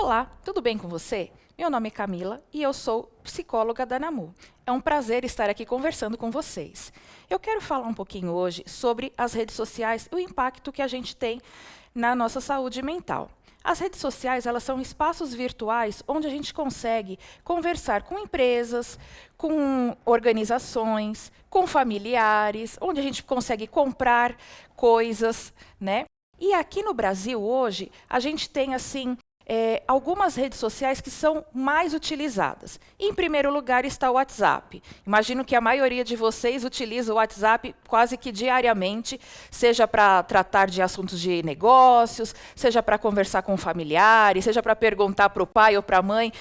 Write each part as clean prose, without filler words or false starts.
Olá, tudo bem com você? Meu nome é Camila e eu sou psicóloga da NAMU. É um prazer estar aqui conversando com vocês. Eu quero falar um pouquinho hoje sobre as redes sociais e o impacto que a gente tem na nossa saúde mental. As redes sociais, elas são espaços virtuais onde a gente consegue conversar com empresas, com organizações, com familiares, onde a gente consegue comprar coisas, né? E aqui no Brasil hoje, a gente tem assim algumas redes sociais que são mais utilizadas. Em primeiro lugar está o WhatsApp. Imagino que a maioria de vocês utiliza o WhatsApp quase que diariamente, seja para tratar de assuntos de negócios, seja para conversar com familiares, seja para perguntar para o pai ou para a mãe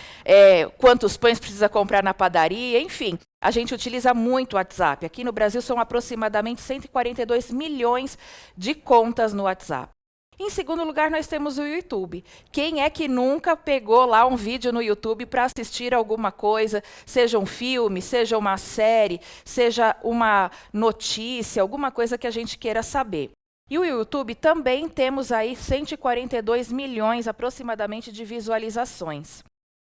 quantos pães precisa comprar na padaria, enfim. A gente utiliza muito o WhatsApp. Aqui no Brasil são aproximadamente 142 milhões de contas no WhatsApp. Em segundo lugar, nós temos o YouTube. Quem é que nunca pegou lá um vídeo no YouTube para assistir alguma coisa, seja um filme, seja uma série, seja uma notícia, alguma coisa que a gente queira saber? E o YouTube também temos aí 142 milhões aproximadamente de visualizações.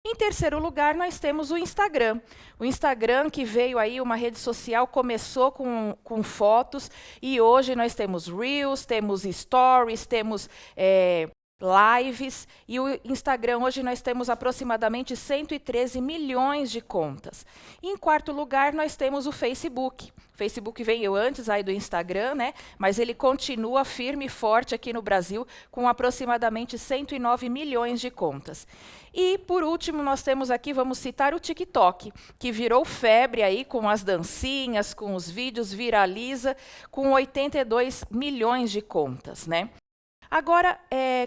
Em terceiro lugar, nós temos o Instagram. O Instagram, que veio aí, uma rede social, começou com fotos, e hoje nós temos Reels, temos Stories, temos lives, e o Instagram hoje nós temos aproximadamente 113 milhões de contas. Em quarto lugar, nós temos o Facebook. O Facebook veio antes aí do Instagram, né? Mas ele continua firme e forte aqui no Brasil, com aproximadamente 109 milhões de contas. E, por último, nós temos aqui, vamos citar o TikTok, que virou febre aí com as dancinhas, com os vídeos, viraliza, com 82 milhões de contas, né? Agora,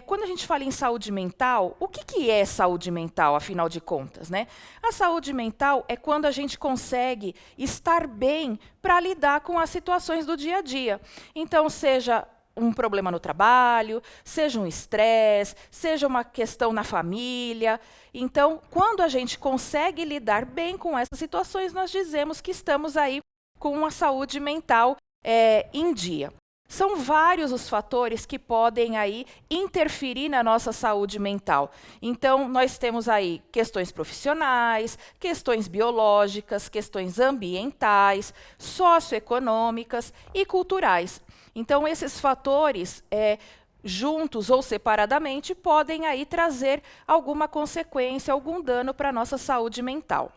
quando a gente fala em saúde mental, o que é saúde mental, afinal de contas, né? A saúde mental é quando a gente consegue estar bem para lidar com as situações do dia a dia. Então, seja um problema no trabalho, seja um estresse, seja uma questão na família. Então, quando a gente consegue lidar bem com essas situações, nós dizemos que estamos aí com a saúde mental em dia. São vários os fatores que podem aí interferir na nossa saúde mental. Então, nós temos aí questões profissionais, questões biológicas, questões ambientais, socioeconômicas e culturais. Então, esses fatores, juntos ou separadamente, podem aí trazer alguma consequência, algum dano para a nossa saúde mental.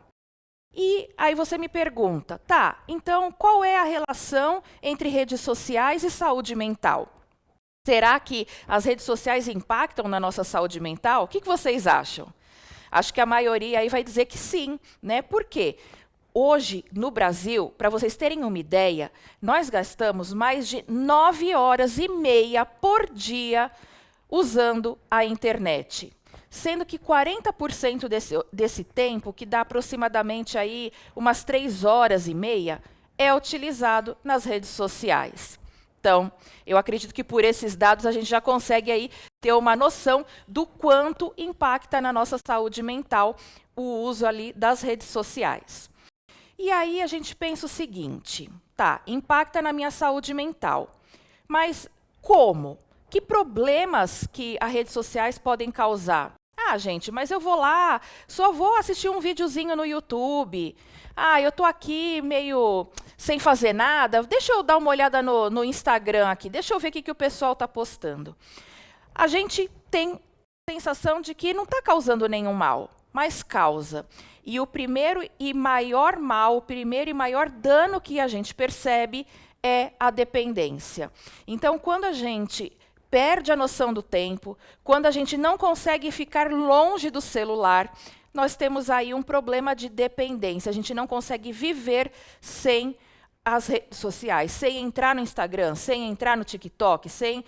E aí você me pergunta, tá, então qual é a relação entre redes sociais e saúde mental? Será que as redes sociais impactam na nossa saúde mental? O que vocês acham? Acho que a maioria aí vai dizer que sim, né? Por quê? Hoje, no Brasil, para vocês terem uma ideia, nós gastamos mais de 9 horas e meia por dia usando a internet. Sendo que 40% desse tempo, que dá aproximadamente aí umas 3 horas e meia, é utilizado nas redes sociais. Então, eu acredito que por esses dados a gente já consegue aí ter uma noção do quanto impacta na nossa saúde mental o uso ali das redes sociais. E aí a gente pensa o seguinte, tá, impacta na minha saúde mental, mas como? Que problemas que as redes sociais podem causar? Ah, gente, mas eu vou lá, só vou assistir um videozinho no YouTube. Ah, eu estou aqui meio sem fazer nada, deixa eu dar uma olhada no Instagram aqui, deixa eu ver o que o pessoal está postando. A gente tem a sensação de que não está causando nenhum mal, mas causa. E o primeiro e maior mal, o primeiro e maior dano que a gente percebe é a dependência. Então, quando a gente perde a noção do tempo, quando a gente não consegue ficar longe do celular, nós temos aí um problema de dependência. A gente não consegue viver sem as redes sociais, sem entrar no Instagram, sem entrar no TikTok, sem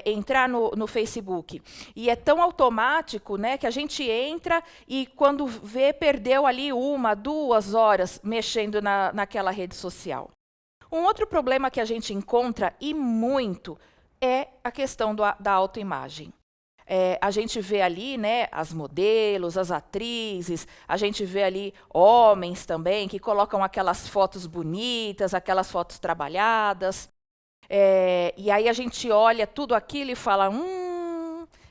entrar no Facebook. E é tão automático, né, que a gente entra e quando vê, perdeu ali 1, 2 horas mexendo naquela rede social. Um outro problema que a gente encontra, e muito, é a questão da autoimagem. A gente vê ali, né, as modelos, as atrizes, a gente vê ali homens também que colocam aquelas fotos bonitas, aquelas fotos trabalhadas. E aí a gente olha tudo aquilo e fala,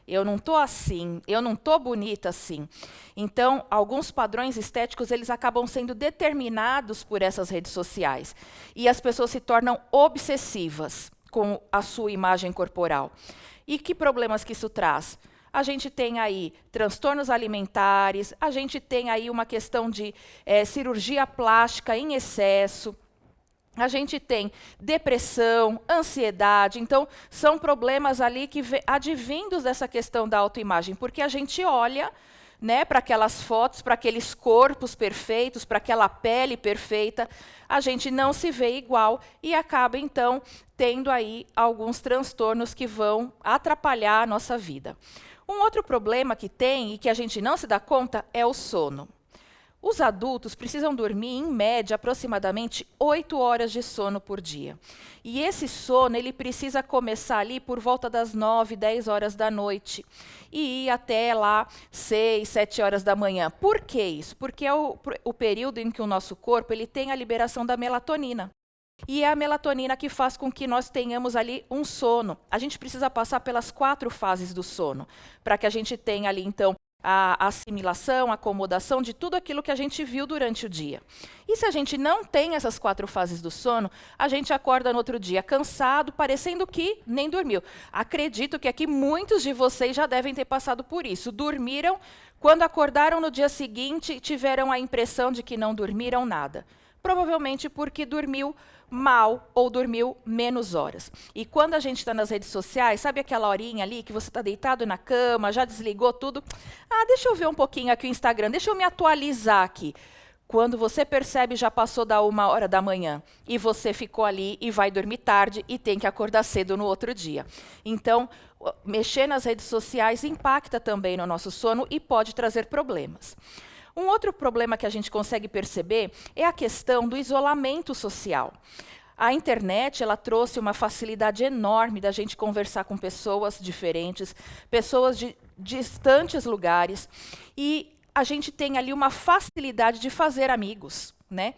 eu não estou assim, eu não estou bonita assim. Então, alguns padrões estéticos eles acabam sendo determinados por essas redes sociais. E as pessoas se tornam obsessivas com a sua imagem corporal. E que problemas que isso traz? A gente tem aí transtornos alimentares, a gente tem aí uma questão de cirurgia plástica em excesso, a gente tem depressão, ansiedade. Então, são problemas ali que advindos dessa questão da autoimagem, porque a gente olha, né, para aquelas fotos, para aqueles corpos perfeitos, para aquela pele perfeita, a gente não se vê igual e acaba, então, tendo aí alguns transtornos que vão atrapalhar a nossa vida. Um outro problema que tem e que a gente não se dá conta é o sono. Os adultos precisam dormir, em média, aproximadamente 8 horas de sono por dia. E esse sono ele precisa começar ali por volta das 9, 10 horas da noite e ir até lá 6, 7 horas da manhã. Por que isso? Porque é o período em que o nosso corpo ele tem a liberação da melatonina. E é a melatonina que faz com que nós tenhamos ali um sono. A gente precisa passar pelas 4 fases do sono, para que a gente tenha ali, então, a assimilação, a acomodação de tudo aquilo que a gente viu durante o dia. E se a gente não tem essas 4 fases do sono, a gente acorda no outro dia cansado, parecendo que nem dormiu. Acredito que aqui muitos de vocês já devem ter passado por isso. Dormiram, quando acordaram no dia seguinte, tiveram a impressão de que não dormiram nada. Provavelmente porque dormiu mal ou dormiu menos horas. E quando a gente está nas redes sociais, sabe aquela horinha ali que você está deitado na cama, já desligou tudo? Ah, deixa eu ver um pouquinho aqui o Instagram, deixa eu me atualizar aqui. Quando você percebe, já passou da 1 hora da manhã e você ficou ali e vai dormir tarde e tem que acordar cedo no outro dia. Então, mexer nas redes sociais impacta também no nosso sono e pode trazer problemas. Um outro problema que a gente consegue perceber é a questão do isolamento social. A internet ela trouxe uma facilidade enorme da gente conversar com pessoas diferentes, pessoas de distantes lugares, e a gente tem ali uma facilidade de fazer amigos, né?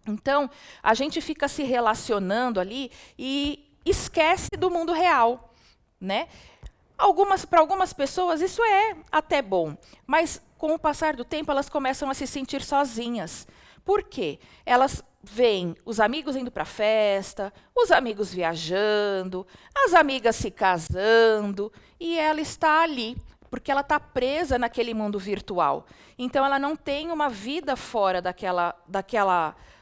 Então, a gente fica se relacionando ali e esquece do mundo real, né? Para algumas pessoas isso é até bom, mas com o passar do tempo elas começam a se sentir sozinhas. Por quê? Elas veem os amigos indo para a festa, os amigos viajando, as amigas se casando, e ela está ali, porque ela está presa naquele mundo virtual. Então ela não tem uma vida fora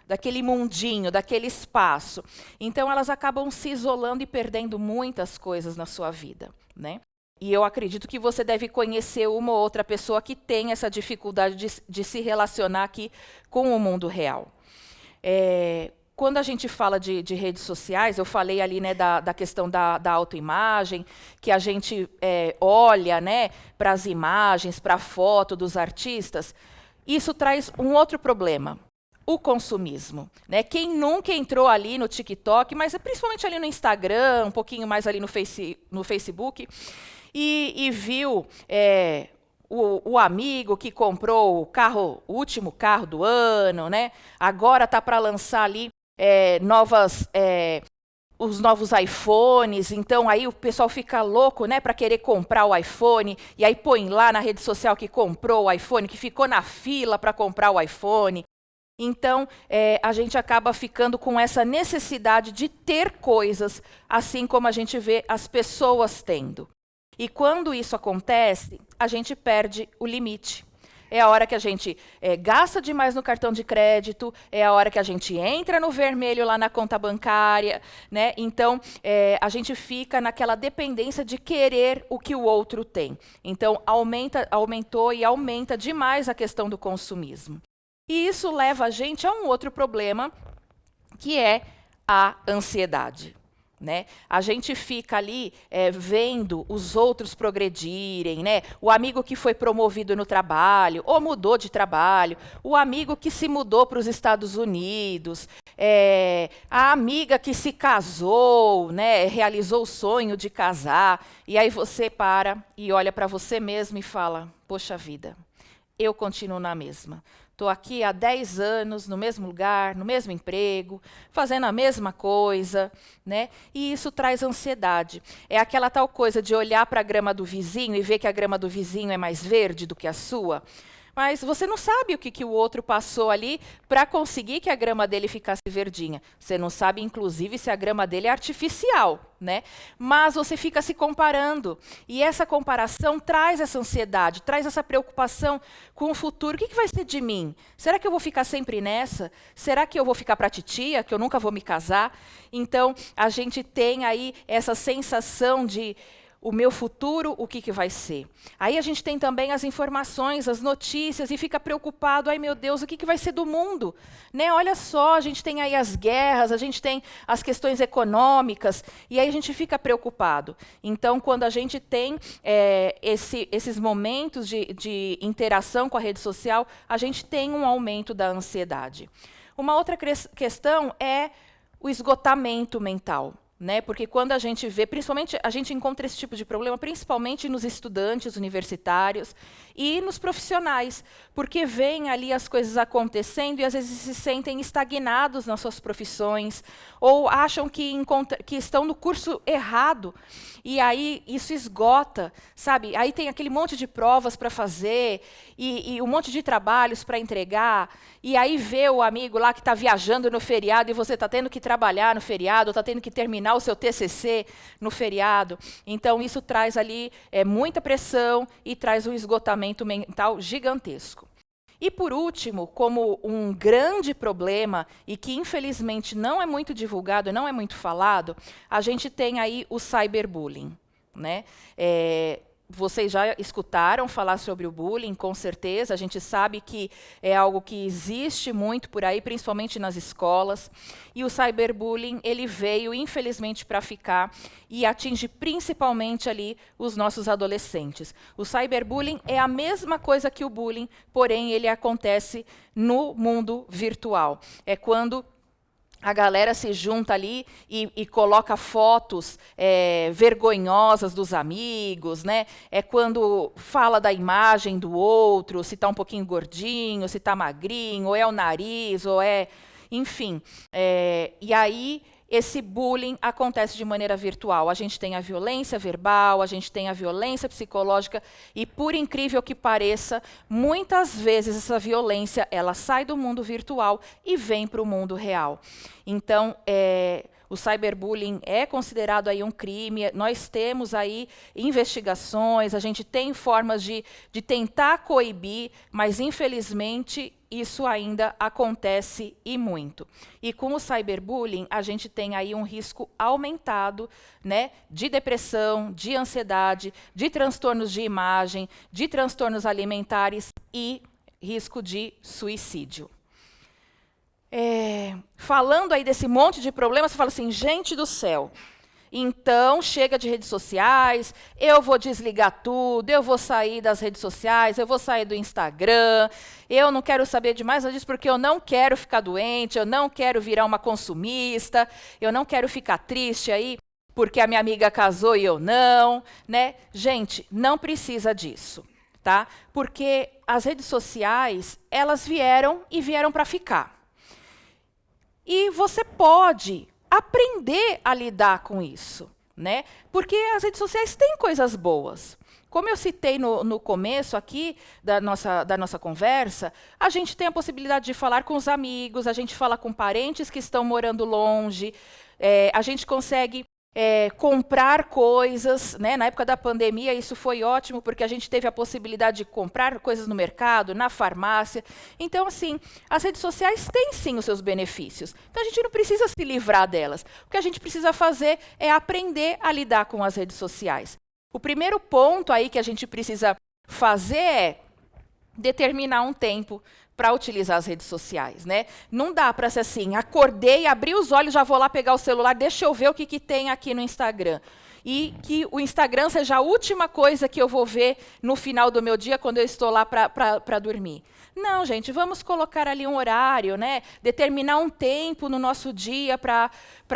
daquele mundinho, daquele espaço. Então elas acabam se isolando e perdendo muitas coisas na sua vida, né? E eu acredito que você deve conhecer uma ou outra pessoa que tem essa dificuldade de se relacionar aqui com o mundo real. Quando a gente fala de redes sociais, eu falei ali, né, da questão da autoimagem, que a gente olha, né, para as imagens, para a foto dos artistas. Isso traz um outro problema. O consumismo, né? Quem nunca entrou ali no TikTok, mas principalmente ali no Instagram, um pouquinho mais ali no Facebook, e viu o amigo que comprou o último carro do ano, né? Agora está para lançar ali os novos iPhones, então aí o pessoal fica louco, né, para querer comprar o iPhone, e aí põe lá na rede social que comprou o iPhone, que ficou na fila para comprar o iPhone. Então, a gente acaba ficando com essa necessidade de ter coisas, assim como a gente vê as pessoas tendo. E quando isso acontece, a gente perde o limite. É a hora que a gente gasta demais no cartão de crédito, é a hora que a gente entra no vermelho lá na conta bancária, né? Então, a gente fica naquela dependência de querer o que o outro tem. Então, aumentou e aumenta demais a questão do consumismo. E isso leva a gente a um outro problema, que é a ansiedade. Né? A gente fica ali vendo os outros progredirem, né? O amigo que foi promovido no trabalho, ou mudou de trabalho, o amigo que se mudou para os Estados Unidos, a amiga que se casou, né? Realizou o sonho de casar, e aí você para e olha para você mesmo e fala, poxa vida, eu continuo na mesma. estou aqui há 10 anos no mesmo lugar, no mesmo emprego, fazendo a mesma coisa, né? E isso traz ansiedade. É aquela tal coisa de olhar para a grama do vizinho e ver que a grama do vizinho é mais verde do que a sua. Mas você não sabe o que o outro passou ali para conseguir que a grama dele ficasse verdinha. Você não sabe, inclusive, se a grama dele é artificial, né? Mas você fica se comparando. E essa comparação traz essa ansiedade, traz essa preocupação com o futuro. O que vai ser de mim? Será que eu vou ficar sempre nessa? Será que eu vou ficar para a titia, que eu nunca vou me casar? Então, a gente tem aí essa sensação de o meu futuro, o que vai ser? Aí a gente tem também as informações, as notícias, e fica preocupado, ai meu Deus, o que vai ser do mundo? Né? Olha só, a gente tem aí as guerras, a gente tem as questões econômicas, e aí a gente fica preocupado. Então, quando a gente tem esses momentos de interação com a rede social, a gente tem um aumento da ansiedade. Uma outra questão é o esgotamento mental. Né? Porque quando a gente vê, principalmente, a gente encontra esse tipo de problema, principalmente nos estudantes universitários e nos profissionais, porque veem ali as coisas acontecendo e às vezes se sentem estagnados nas suas profissões, ou acham que estão no curso errado, e aí isso esgota, sabe? Aí tem aquele monte de provas para fazer, e um monte de trabalhos para entregar, e aí vê o amigo lá que está viajando no feriado e você está tendo que trabalhar no feriado, está tendo que terminar o seu TCC no feriado. Então, isso traz ali muita pressão e traz um esgotamento mental gigantesco. E, por último, como um grande problema, e que infelizmente não é muito divulgado, não é muito falado, a gente tem aí o cyberbullying, né? Vocês já escutaram falar sobre o bullying, com certeza. A gente sabe que é algo que existe muito por aí, principalmente nas escolas. E o cyberbullying, ele veio, infelizmente, para ficar e atinge principalmente ali os nossos adolescentes. O cyberbullying é a mesma coisa que o bullying, porém ele acontece no mundo virtual. É quando a galera se junta ali e coloca fotos vergonhosas dos amigos, né? É quando fala da imagem do outro, se está um pouquinho gordinho, se está magrinho, ou é o nariz, ou é... Enfim. E aí, esse bullying acontece de maneira virtual. A gente tem a violência verbal, a gente tem a violência psicológica, e, por incrível que pareça, muitas vezes essa violência ela sai do mundo virtual e vem para o mundo real. Então, o cyberbullying é considerado aí um crime. Nós temos aí investigações, a gente tem formas de tentar coibir, mas, infelizmente, isso ainda acontece e muito. E com o cyberbullying, a gente tem aí um risco aumentado, né, de depressão, de ansiedade, de transtornos de imagem, de transtornos alimentares e risco de suicídio. Falando aí desse monte de problemas, você fala assim, gente do céu, então chega de redes sociais, eu vou desligar tudo, eu vou sair das redes sociais, eu vou sair do Instagram, eu não quero saber de mais nada disso porque eu não quero ficar doente, eu não quero virar uma consumista, eu não quero ficar triste aí porque a minha amiga casou e eu não, né? Gente, não precisa disso, tá? Porque as redes sociais, elas vieram para ficar. E você pode aprender a lidar com isso, né? Porque as redes sociais têm coisas boas. Como eu citei no começo aqui da nossa conversa, a gente tem a possibilidade de falar com os amigos, a gente fala com parentes que estão morando longe, a gente consegue comprar coisas, né? Na época da pandemia isso foi ótimo, porque a gente teve a possibilidade de comprar coisas no mercado, na farmácia. Então, assim, as redes sociais têm sim os seus benefícios. Então, a gente não precisa se livrar delas. O que a gente precisa fazer é aprender a lidar com as redes sociais. O primeiro ponto aí que a gente precisa fazer é determinar um tempo para utilizar as redes sociais, né? Não dá para ser assim, acordei, abri os olhos, já vou lá pegar o celular, deixa eu ver o que tem aqui no Instagram. e que o Instagram seja a última coisa que eu vou ver no final do meu dia, quando eu estou lá para dormir. Não, gente, vamos colocar ali um horário, né? Determinar um tempo no nosso dia para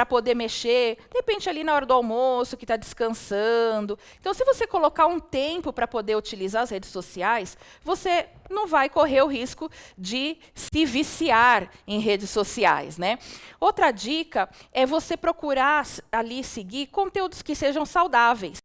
poder mexer. De repente, ali na hora do almoço, que está descansando. Então, se você colocar um tempo para poder utilizar as redes sociais, você não vai correr o risco de se viciar em redes sociais, né? Outra dica é você procurar ali seguir conteúdos que sejam saudáveis,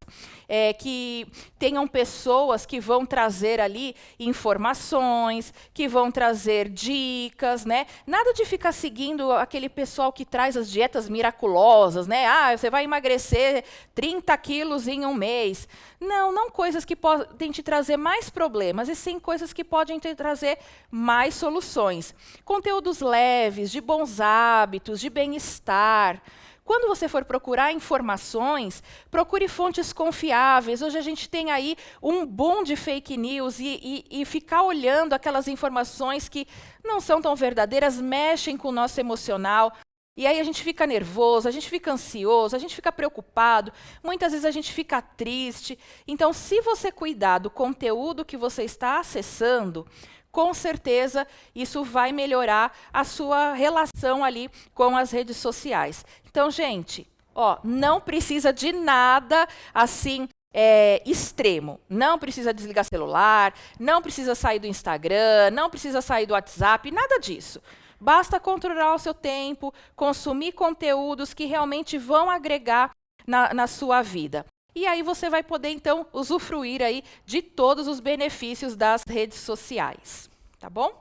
que tenham pessoas que vão trazer ali informações, que vão trazer dicas, né? Nada de ficar seguindo aquele pessoal que traz as dietas miraculosas, né? Ah, você vai emagrecer 30 quilos em um mês. Não coisas que podem te trazer mais problemas, e sim coisas que podem te trazer mais soluções. Conteúdos leves, de bons hábitos, de bem-estar. Quando você for procurar informações, procure fontes confiáveis. Hoje a gente tem aí um boom de fake news e ficar olhando aquelas informações que não são tão verdadeiras, mexem com o nosso emocional. E aí a gente fica nervoso, a gente fica ansioso, a gente fica preocupado, muitas vezes a gente fica triste. Então, se você cuidar do conteúdo que você está acessando, com certeza isso vai melhorar a sua relação ali com as redes sociais. Então, gente, não precisa de nada assim extremo. Não precisa desligar celular, não precisa sair do Instagram, não precisa sair do WhatsApp, nada disso. Basta controlar o seu tempo, consumir conteúdos que realmente vão agregar na sua vida. E aí você vai poder, então, usufruir aí de todos os benefícios das redes sociais. Tá bom?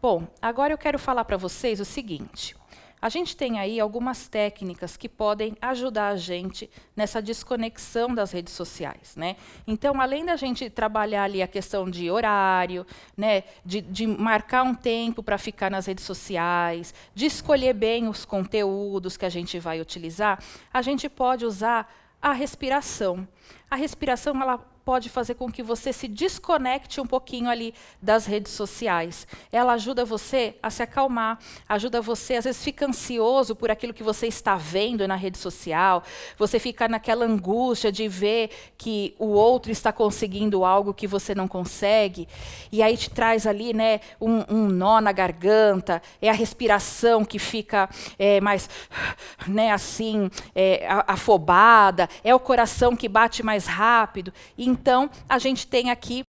Bom, agora eu quero falar para vocês o seguinte. A gente tem aí algumas técnicas que podem ajudar a gente nessa desconexão das redes sociais, né? Então, além da gente trabalhar ali a questão de horário, né, de marcar um tempo para ficar nas redes sociais, de escolher bem os conteúdos que a gente vai utilizar, a gente pode usar a respiração. A respiração, ela pode fazer com que você se desconecte um pouquinho ali das redes sociais. Ela ajuda você a se acalmar, ajuda você, às vezes fica ansioso por aquilo que você está vendo na rede social, você fica naquela angústia de ver que o outro está conseguindo algo que você não consegue, e aí te traz ali, né, um nó na garganta, é a respiração que fica mais, né, assim, afobada, é o coração que bate mais rápido. Então, a gente tem aqui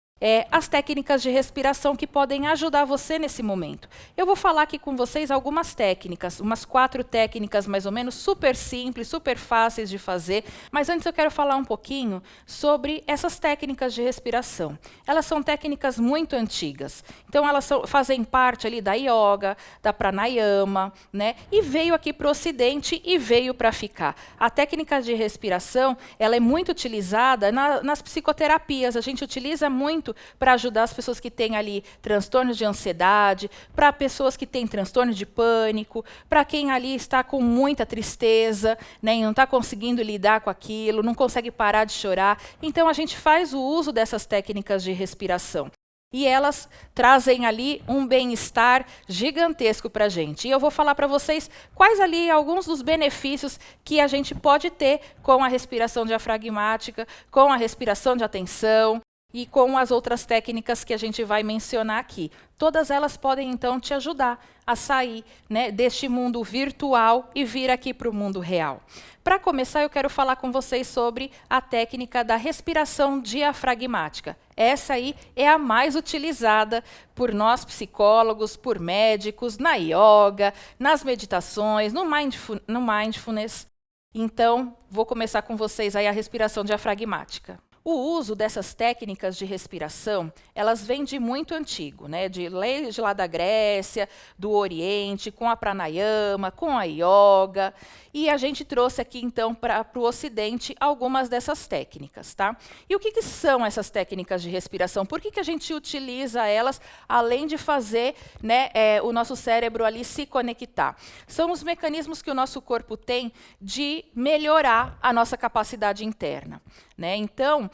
as técnicas de respiração que podem ajudar você nesse momento. Eu vou falar aqui com vocês algumas técnicas, umas 4 técnicas mais ou menos, super simples, super fáceis de fazer, mas antes eu quero falar um pouquinho sobre essas técnicas de respiração. Elas são técnicas muito antigas, então elas fazem parte ali da yoga, da pranayama, né? E veio aqui para o Ocidente e veio para ficar. A técnica de respiração, ela é muito utilizada nas psicoterapias, a gente utiliza muito para ajudar as pessoas que têm ali transtornos de ansiedade, para pessoas que têm transtorno de pânico, para quem ali está com muita tristeza, né, e não está conseguindo lidar com aquilo, não consegue parar de chorar. Então, a gente faz o uso dessas técnicas de respiração. E elas trazem ali um bem-estar gigantesco para a gente. E eu vou falar para vocês quais ali alguns dos benefícios que a gente pode ter com a respiração diafragmática, com a respiração de atenção, e com as outras técnicas que a gente vai mencionar aqui. Todas elas podem, então, te ajudar a sair, né, deste mundo virtual e vir aqui para o mundo real. Para começar, eu quero falar com vocês sobre a técnica da respiração diafragmática. Essa aí é a mais utilizada por nós psicólogos, por médicos, na yoga, nas meditações, no mindfulness. Então, vou começar com vocês aí a respiração diafragmática. O uso dessas técnicas de respiração, elas vêm de muito antigo, né? De lá da Grécia, do Oriente, com a pranayama, com a yoga. E a gente trouxe aqui, então, para o Ocidente, algumas dessas técnicas. Tá? E o que são essas técnicas de respiração? Por que a gente utiliza elas, além de fazer, né, o nosso cérebro ali se conectar? São os mecanismos que o nosso corpo tem de melhorar a nossa capacidade interna. Né? Então,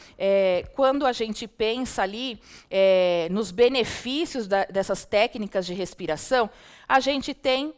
quando a gente pensa ali nos benefícios dessas técnicas de respiração, a gente tem,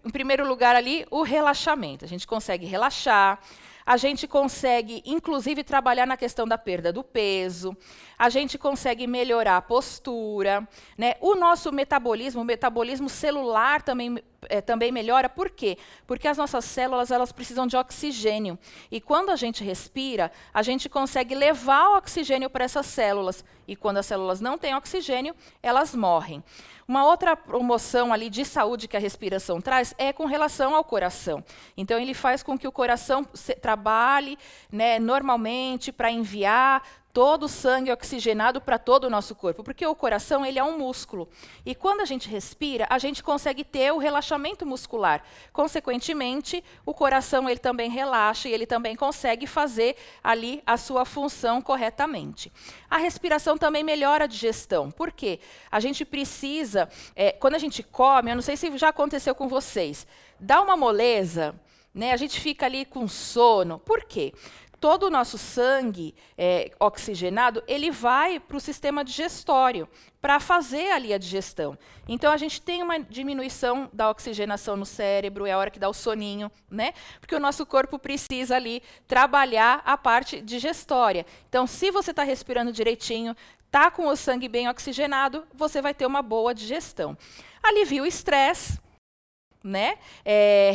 em primeiro lugar ali, o relaxamento. A gente consegue relaxar, A gente consegue, inclusive, trabalhar na questão da perda do peso. A gente consegue melhorar a postura, né? O nosso metabolismo, o metabolismo celular também melhora. Por quê? Porque as nossas células elas precisam de oxigênio. E quando a gente respira, a gente consegue levar o oxigênio para essas células. E quando as células não têm oxigênio, elas morrem. Uma outra promoção ali de saúde que a respiração traz é com relação ao coração. Então, ele faz com que o coração trabalhe, né, normalmente para enviar todo o sangue oxigenado para todo o nosso corpo, porque o coração ele é um músculo. E quando a gente respira, a gente consegue ter o relaxamento muscular. Consequentemente, o coração ele também relaxa e ele também consegue fazer ali a sua função corretamente. A respiração também melhora a digestão. Por quê? A gente precisa, quando a gente come, eu não sei se já aconteceu com vocês, dá uma moleza, né? A gente fica ali com sono. Por quê? Todo o nosso sangue oxigenado, ele vai para o sistema digestório, para fazer ali a digestão. Então, a gente tem uma diminuição da oxigenação no cérebro, é a hora que dá o soninho, né? Porque o nosso corpo precisa ali trabalhar a parte digestória. Então, se você está respirando direitinho, está com o sangue bem oxigenado, você vai ter uma boa digestão. Alivia o estresse, né?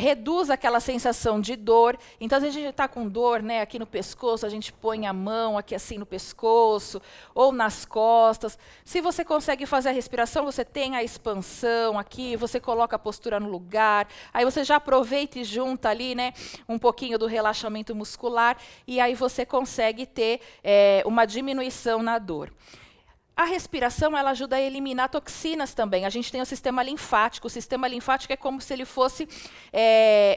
Reduz aquela sensação de dor. Então, às vezes a gente está com dor, né, aqui no pescoço, a gente põe a mão aqui assim no pescoço ou nas costas. Se você consegue fazer a respiração, você tem a expansão aqui, você coloca a postura no lugar, aí você já aproveita e junta ali, né, um pouquinho do relaxamento muscular, e aí você consegue ter uma diminuição na dor. A respiração ela ajuda a eliminar toxinas também. A gente tem o sistema linfático. O sistema linfático é como se ele fosse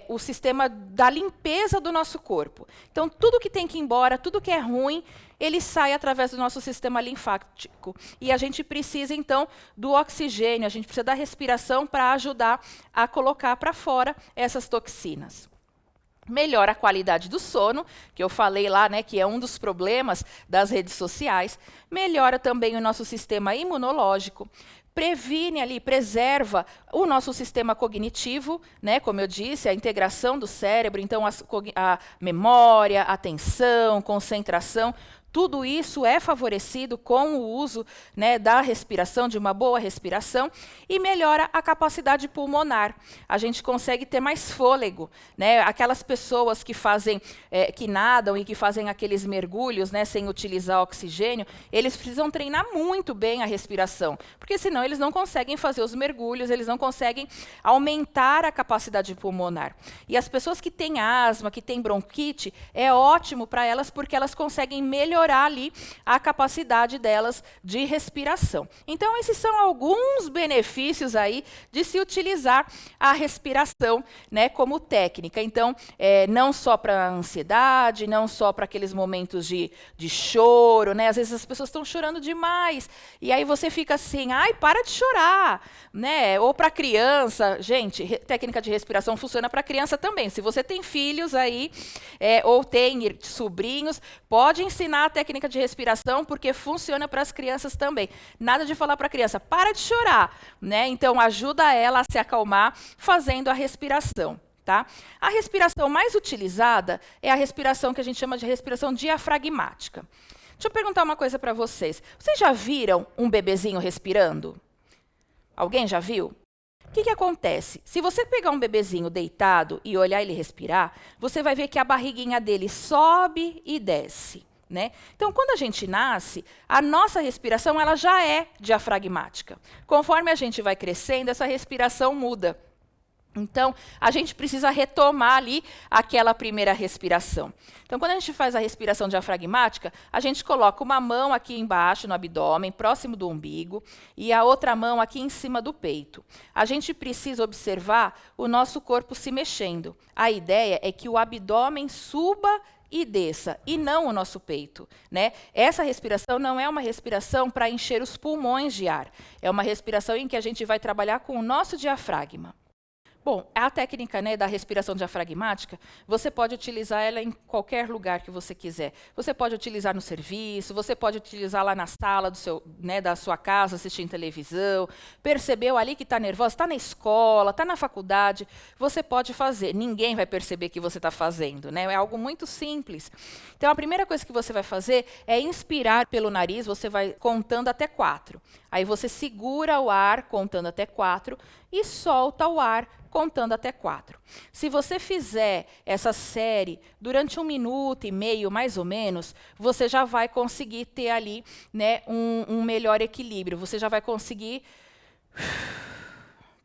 o sistema da limpeza do nosso corpo. Então, tudo que tem que ir embora, tudo que é ruim, ele sai através do nosso sistema linfático. E a gente precisa, então, do oxigênio, a gente precisa da respiração para ajudar a colocar para fora essas toxinas. Melhora a qualidade do sono, que eu falei lá, né, que é um dos problemas das redes sociais. Melhora também o nosso sistema imunológico. Previne ali, preserva o nosso sistema cognitivo, né, como eu disse, a integração do cérebro, então a memória, a atenção, concentração. Tudo isso é favorecido com o uso, né, da respiração, de uma boa respiração, e melhora a capacidade pulmonar. A gente consegue ter mais fôlego, né? Aquelas pessoas que fazem, que nadam e que fazem aqueles mergulhos, né, sem utilizar oxigênio, eles precisam treinar muito bem a respiração, porque senão eles não conseguem fazer os mergulhos, eles não conseguem aumentar a capacidade pulmonar. E as pessoas que têm asma, que têm bronquite, é ótimo para elas porque elas conseguem melhorar ali a capacidade delas de respiração. Então, esses são alguns benefícios aí de se utilizar a respiração, né, como técnica. Então, não só para a ansiedade, não só para aqueles momentos de choro, né? Às vezes as pessoas estão chorando demais, e aí você fica assim, ai, para de chorar, né? Ou para criança, gente, técnica de respiração funciona para criança também. Se você tem filhos aí, ou tem sobrinhos, pode ensinar a técnica de respiração, porque funciona para as crianças também. Nada de falar para a criança, para de chorar, né? Então, ajuda ela a se acalmar fazendo a respiração. Tá? A respiração mais utilizada é a respiração que a gente chama de respiração diafragmática. Deixa eu perguntar uma coisa para vocês. Vocês já viram um bebezinho respirando? Alguém já viu? O que acontece? Se você pegar um bebezinho deitado e olhar ele respirar, você vai ver que a barriguinha dele sobe e desce. Né? Então, quando a gente nasce, a nossa respiração ela já é diafragmática. Conforme a gente vai crescendo, essa respiração muda. Então, a gente precisa retomar ali aquela primeira respiração. Então, quando a gente faz a respiração diafragmática, a gente coloca uma mão aqui embaixo no abdômen, próximo do umbigo, e a outra mão aqui em cima do peito. A gente precisa observar o nosso corpo se mexendo. A ideia é que o abdômen suba e desça, e não o nosso peito, né? Essa respiração não é uma respiração para encher os pulmões de ar. É uma respiração em que a gente vai trabalhar com o nosso diafragma. Bom, a técnica, né, da respiração diafragmática, você pode utilizar ela em qualquer lugar que você quiser. Você pode utilizar no serviço, você pode utilizar lá na sala né, da sua casa, assistindo televisão. Percebeu ali que está nervosa? Está na escola, está na faculdade. Você pode fazer. Ninguém vai perceber que você está fazendo. Né? É algo muito simples. Então, a primeira coisa que você vai fazer é inspirar pelo nariz. Você vai contando até 4. Aí você segura o ar contando até 4 e solta o ar contando até 4. Se você fizer essa série durante 1 minuto e meio, mais ou menos, você já vai conseguir ter ali, né, um melhor equilíbrio. Você já vai conseguir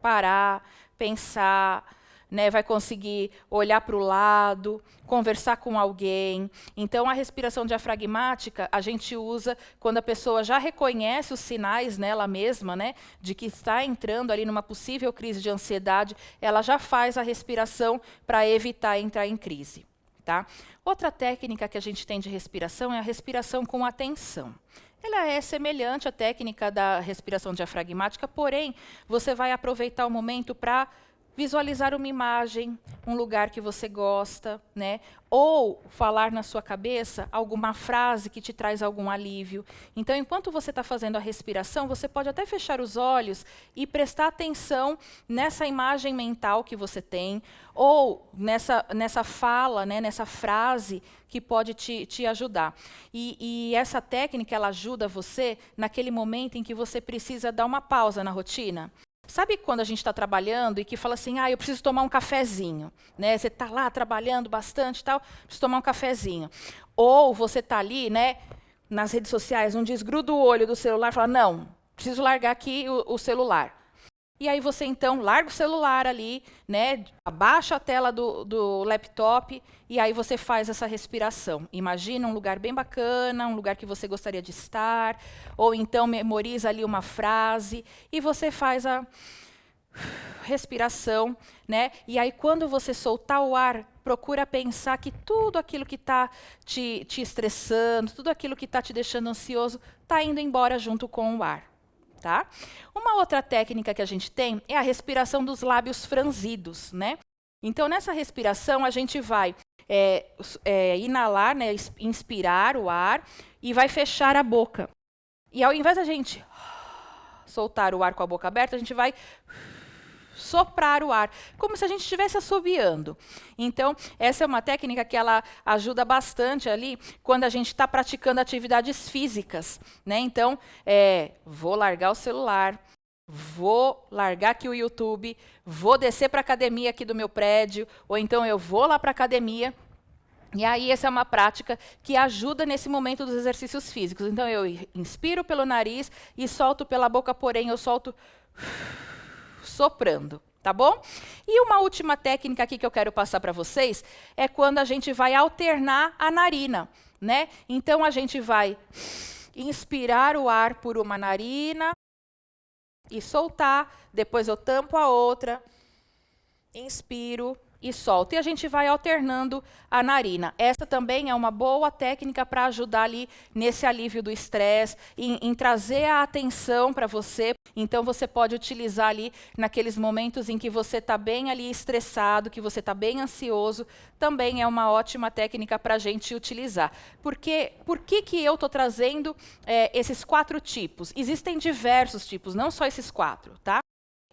parar, pensar, né, vai conseguir olhar para o lado, conversar com alguém. Então, a respiração diafragmática a gente usa quando a pessoa já reconhece os sinais nela mesma, né, de que está entrando ali numa possível crise de ansiedade, ela já faz a respiração para evitar entrar em crise. Tá? Outra técnica que a gente tem de respiração é a respiração com atenção. Ela é semelhante à técnica da respiração diafragmática, porém, você vai aproveitar o momento para visualizar uma imagem, um lugar que você gosta, né? Ou falar na sua cabeça alguma frase que te traz algum alívio. Então, enquanto você está fazendo a respiração, você pode até fechar os olhos e prestar atenção nessa imagem mental que você tem, ou nessa fala, né? Nessa frase que pode te ajudar. E essa técnica, ela ajuda você naquele momento em que você precisa dar uma pausa na rotina. Sabe quando a gente está trabalhando e que fala assim, eu preciso tomar um cafezinho, né? Você está lá trabalhando bastante e tal, preciso tomar um cafezinho. Ou você está ali, né, nas redes sociais, não desgruda o olho do celular e fala, não, preciso largar aqui o celular. E aí você, então, larga o celular ali, né, abaixa a tela do laptop e aí você faz essa respiração. Imagina um lugar bem bacana, um lugar que você gostaria de estar, ou então memoriza ali uma frase e você faz a respiração, né? E aí, quando você soltar o ar, procura pensar que tudo aquilo que está te estressando, tudo aquilo que está te deixando ansioso, está indo embora junto com o ar. Tá? Uma outra técnica que a gente tem é a respiração dos lábios franzidos, né? Então, nessa respiração, a gente vai inalar, né, inspirar o ar e vai fechar a boca. E ao invés da gente soltar o ar com a boca aberta, a gente vai soprar o ar, como se a gente estivesse assobiando. Então, essa é uma técnica que ela ajuda bastante ali quando a gente está praticando atividades físicas, né? Então, vou largar o celular, vou largar aqui o YouTube, vou descer para a academia aqui do meu prédio, ou então eu vou lá para a academia. E aí, essa é uma prática que ajuda nesse momento dos exercícios físicos. Então, eu inspiro pelo nariz e solto pela boca, porém, eu solto soprando, tá bom? E uma última técnica aqui que eu quero passar para vocês é quando a gente vai alternar a narina, né? Então, a gente vai inspirar o ar por uma narina e soltar, depois eu tampo a outra, inspiro e solto. E a gente vai alternando a narina. Essa também é uma boa técnica para ajudar ali nesse alívio do estresse, em trazer a atenção para você. Então, você pode utilizar ali naqueles momentos em que você está bem ali estressado, que você está bem ansioso, também é uma ótima técnica para a gente utilizar. Por que eu estou trazendo esses 4 tipos? Existem diversos tipos, não só esses 4, tá?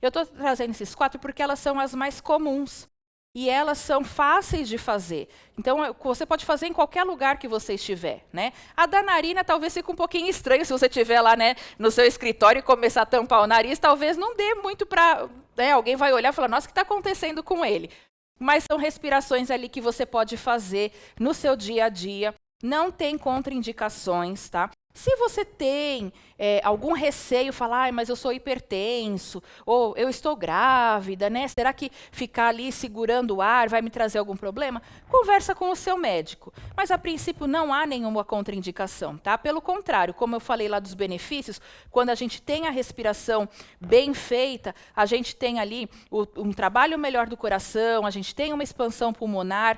Eu estou trazendo esses 4 porque elas são as mais comuns. E elas são fáceis de fazer. Então, você pode fazer em qualquer lugar que você estiver, né? A da narina talvez fique um pouquinho estranho se você estiver lá, né, no seu escritório e começar a tampar o nariz. Talvez não dê muito para... alguém vai olhar e falar, nossa, o que está acontecendo com ele? Mas são respirações ali que você pode fazer no seu dia a dia. Não tem contraindicações, tá? Se você tem algum receio, falar, mas eu sou hipertenso, ou eu estou grávida, né? Será que ficar ali segurando o ar vai me trazer algum problema? Conversa com o seu médico. Mas, a princípio, não há nenhuma contraindicação, tá? Pelo contrário, como eu falei lá dos benefícios, quando a gente tem a respiração bem feita, a gente tem ali um trabalho melhor do coração, a gente tem uma expansão pulmonar.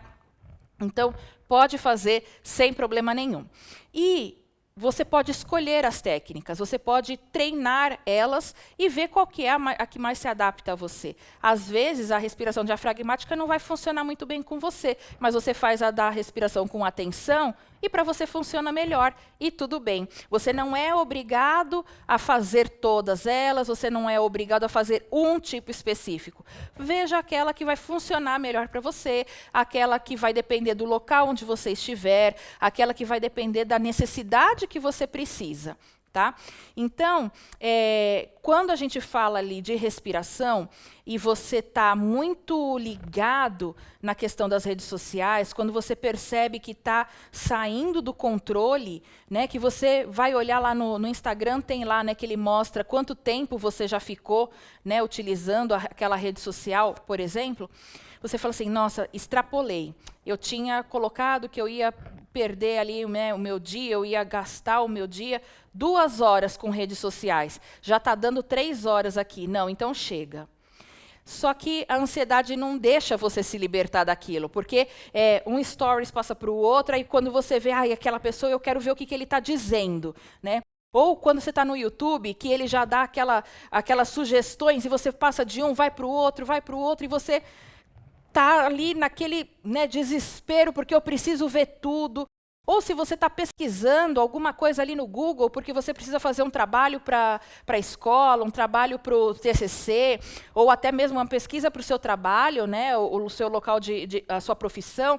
Então, pode fazer sem problema nenhum. E você pode escolher as técnicas, você pode treinar elas e ver qual que é a que mais se adapta a você. Às vezes, a respiração diafragmática não vai funcionar muito bem com você, mas você faz a da respiração com atenção e para você funciona melhor. E tudo bem. Você não é obrigado a fazer todas elas, você não é obrigado a fazer um tipo específico. Veja aquela que vai funcionar melhor para você, aquela que vai depender do local onde você estiver, aquela que vai depender da necessidade que você precisa. Tá? Então, quando a gente fala ali de respiração e você está muito ligado na questão das redes sociais, quando você percebe que está saindo do controle, né, que você vai olhar lá no Instagram, tem lá, né, que ele mostra quanto tempo você já ficou, né, utilizando aquela rede social, por exemplo, você fala assim, nossa, extrapolei. Eu tinha colocado que eu ia perder ali, né, o meu dia, eu ia gastar o meu dia 2 horas com redes sociais. Já está dando 3 horas aqui. Não, então chega. Só que a ansiedade não deixa você se libertar daquilo, porque um stories passa para o outro, aí quando você vê, aquela pessoa, eu quero ver o que ele está dizendo, né? Ou quando você está no YouTube, que ele já dá aquelas sugestões, e você passa de um, vai para o outro, e você está ali naquele, né, desespero, porque eu preciso ver tudo. Ou se você está pesquisando alguma coisa ali no Google, porque você precisa fazer um trabalho para a escola, um trabalho para o TCC, ou até mesmo uma pesquisa para o seu trabalho, né, o seu local a sua profissão,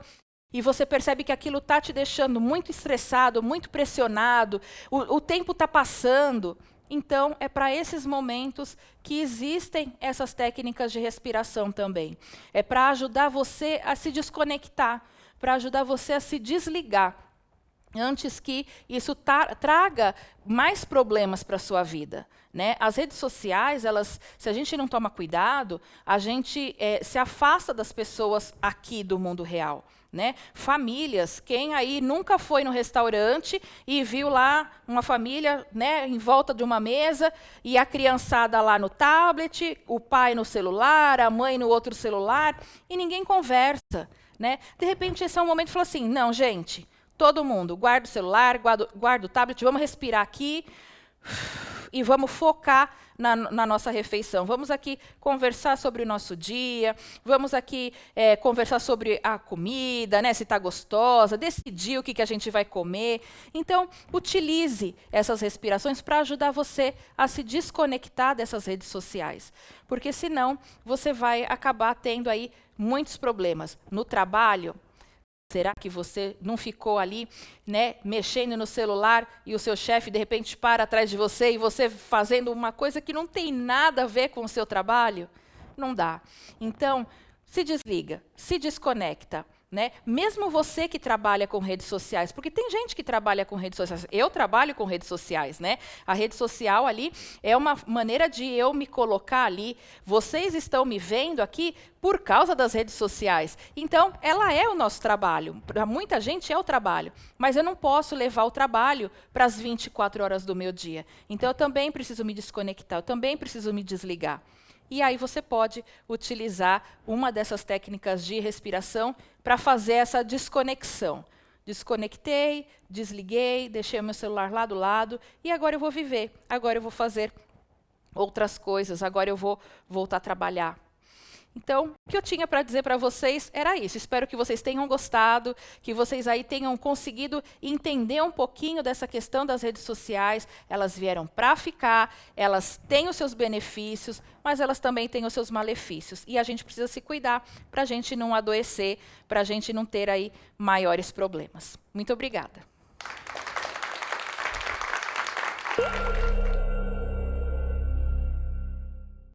e você percebe que aquilo está te deixando muito estressado, muito pressionado, o tempo está passando. Então, é para esses momentos que existem essas técnicas de respiração também. É para ajudar você a se desconectar, para ajudar você a se desligar, antes que isso traga mais problemas para a sua vida. Né? As redes sociais, se a gente não toma cuidado, a gente se afasta das pessoas aqui do mundo real. Né? Famílias, quem aí nunca foi no restaurante e viu lá uma família, né, em volta de uma mesa e a criançada lá no tablet, o pai no celular, a mãe no outro celular, e ninguém conversa. Né? De repente, esse é um momento de falar assim, não, gente, todo mundo, guarda o celular, guarda o tablet, vamos respirar aqui e vamos focar na nossa refeição. Vamos aqui conversar sobre o nosso dia, vamos aqui conversar sobre a comida, né, se está gostosa, decidir o que a gente vai comer. Então, utilize essas respirações para ajudar você a se desconectar dessas redes sociais. Porque, senão, você vai acabar tendo aí muitos problemas. No trabalho, será que você não ficou ali, né, mexendo no celular e o seu chefe, de repente, para atrás de você e você fazendo uma coisa que não tem nada a ver com o seu trabalho? Não dá. Então, se desliga, se desconecta. Né? Mesmo você que trabalha com redes sociais, porque tem gente que trabalha com redes sociais, eu trabalho com redes sociais, né? A rede social ali é uma maneira de eu me colocar ali, vocês estão me vendo aqui por causa das redes sociais, então ela é o nosso trabalho, para muita gente é o trabalho, mas eu não posso levar o trabalho para as 24 horas do meu dia, então eu também preciso me desconectar, eu também preciso me desligar. E aí você pode utilizar uma dessas técnicas de respiração para fazer essa desconexão. Desconectei, desliguei, deixei o meu celular lá do lado e agora eu vou viver, agora eu vou fazer outras coisas, agora eu vou voltar a trabalhar. Então, o que eu tinha para dizer para vocês era isso. Espero que vocês tenham gostado, que vocês aí tenham conseguido entender um pouquinho dessa questão das redes sociais. Elas vieram para ficar, elas têm os seus benefícios, mas elas também têm os seus malefícios. E a gente precisa se cuidar para a gente não adoecer, para a gente não ter aí maiores problemas. Muito obrigada.